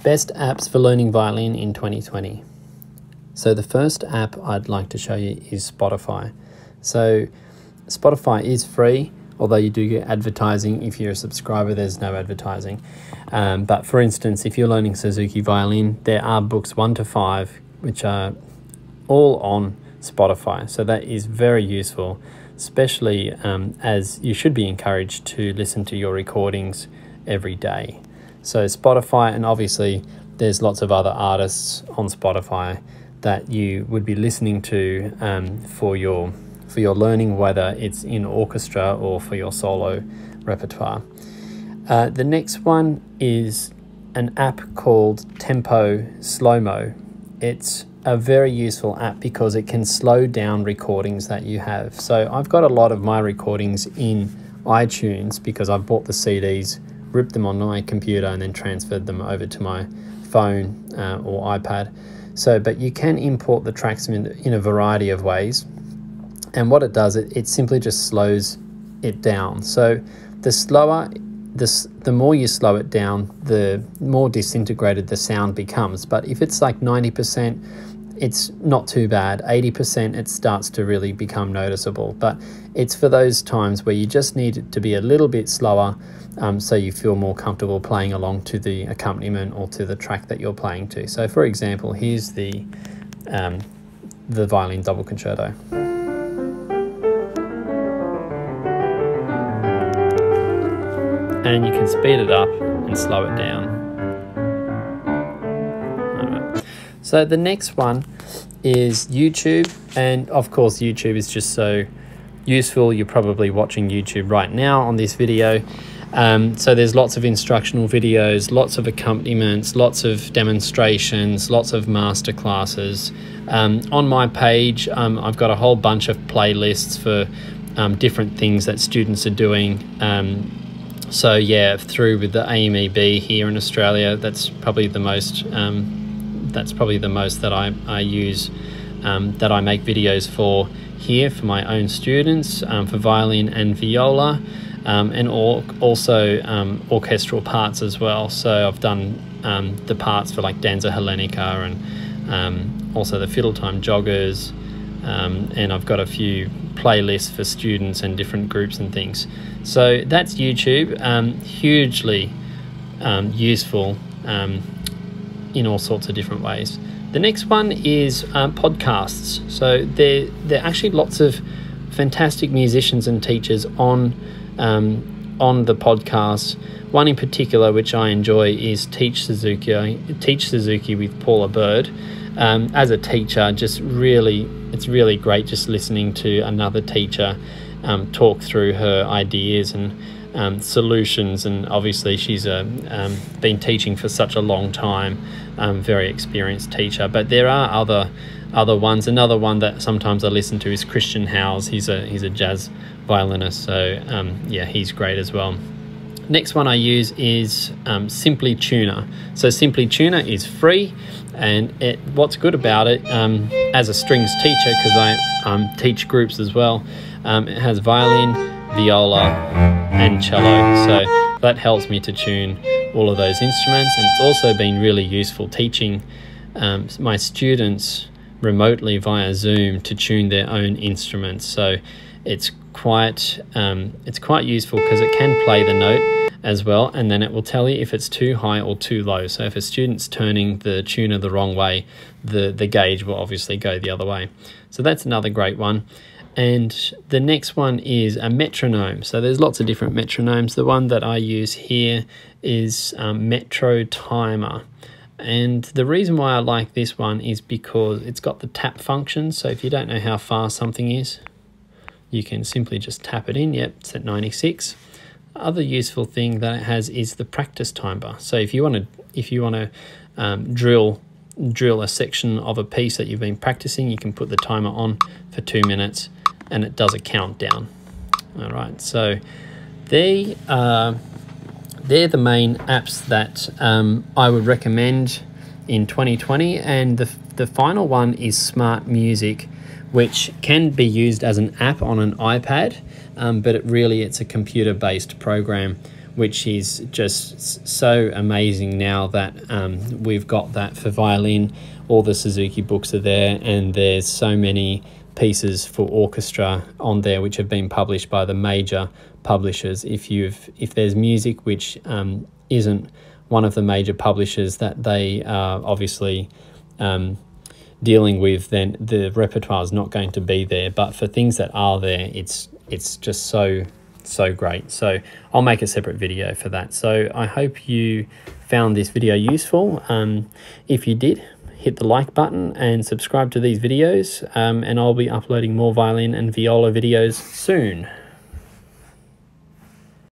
Best apps for learning violin in 2020. So the first app I'd like to show you is Spotify. So Spotify is free, although you do get advertising. If you're a subscriber, there's no advertising. But for instance, if you're learning Suzuki violin, there are books 1 to 5, which are all on Spotify. So that is very useful, especially as you should be encouraged to listen to your recordings every day. So Spotify, and obviously there's lots of other artists on Spotify that you would be listening to for your learning, whether it's in orchestra or for your solo repertoire. The next one is an app called TempoSlomo. It's a very useful app because it can slow down recordings that you have. So I've got a lot of my recordings in iTunes because I've bought the CDs, ripped them on my computer and then transferred them over to my phone or iPad. So, but you can import the tracks in a variety of ways. And what it does, it simply just slows it down. So the more you slow it down, the more disintegrated the sound becomes. But if it's like 90%, it's not too bad. 80%, it starts to really become noticeable. But it's for those times where you just need it to be a little bit slower, so you feel more comfortable playing along to the accompaniment or to the track that you're playing to. So for example, here's the violin double concerto. And you can speed it up and slow it down. All right. So the next one is YouTube, and of course YouTube is just so useful. You're probably watching YouTube right now on this video. So there's lots of instructional videos, lots of accompaniments, lots of demonstrations, lots of master classes. On my page, I've got a whole bunch of playlists for different things that students are doing. So yeah, through with the AMEB here in Australia, that's probably the most that I use, that I make videos for here for my own students, for violin and viola, and also orchestral parts as well. So I've done the parts for like Danza Hellenica and also the fiddle time joggers, and I've got a few playlists for students and different groups and things. So that's YouTube, hugely useful in all sorts of different ways. The next one is podcasts. So there are actually lots of fantastic musicians and teachers on the podcast. One in particular which I enjoy is Teach Suzuki with Paula Bird. As a teacher, it's really great just listening to another teacher talk through her ideas and solutions. And obviously she's been teaching for such a long time, very experienced teacher. But there are other ones. Another one that sometimes I listen to is Christian Howes. He's a jazz violinist, so yeah, he's great as well. Next one I use is Simply Tuner. So Simply Tuner is free, and what's good about it, as a strings teacher, because I teach groups as well, it has violin, viola and cello, so that helps me to tune all of those instruments. And it's also been really useful teaching my students remotely via Zoom to tune their own instruments. So it's quite useful because it can play the note as well, and then it will tell you if it's too high or too low. So if a student's turning the tuner the wrong way, the gauge will obviously go the other way. So that's another great one. And the next one is a metronome. So there's lots of different metronomes. The one that I use here is Metro Timer. And the reason why I like this one is because it's got the tap function. So if you don't know how fast something is, you can simply just tap it in. Yep, it's at 96. Other useful thing that it has is the practice timer. So if you want to drill a section of a piece that you've been practicing, you can put the timer on for 2 minutes and it does a countdown. All right, so they're the main apps that I would recommend in 2020. And the final one is Smart Music, which can be used as an app on an iPad, but it's a computer-based program which is just so amazing now that we've got that for violin. All the Suzuki books are there, and there's so many pieces for orchestra on there which have been published by the major publishers. If there's music which isn't one of the major publishers that they are obviously dealing with, then the repertoire is not going to be there. But for things that are there, it's just so great. So I'll make a separate video for that. So I hope you found this video useful. If you did, hit the like button and subscribe to these videos, and I'll be uploading more violin and viola videos soon.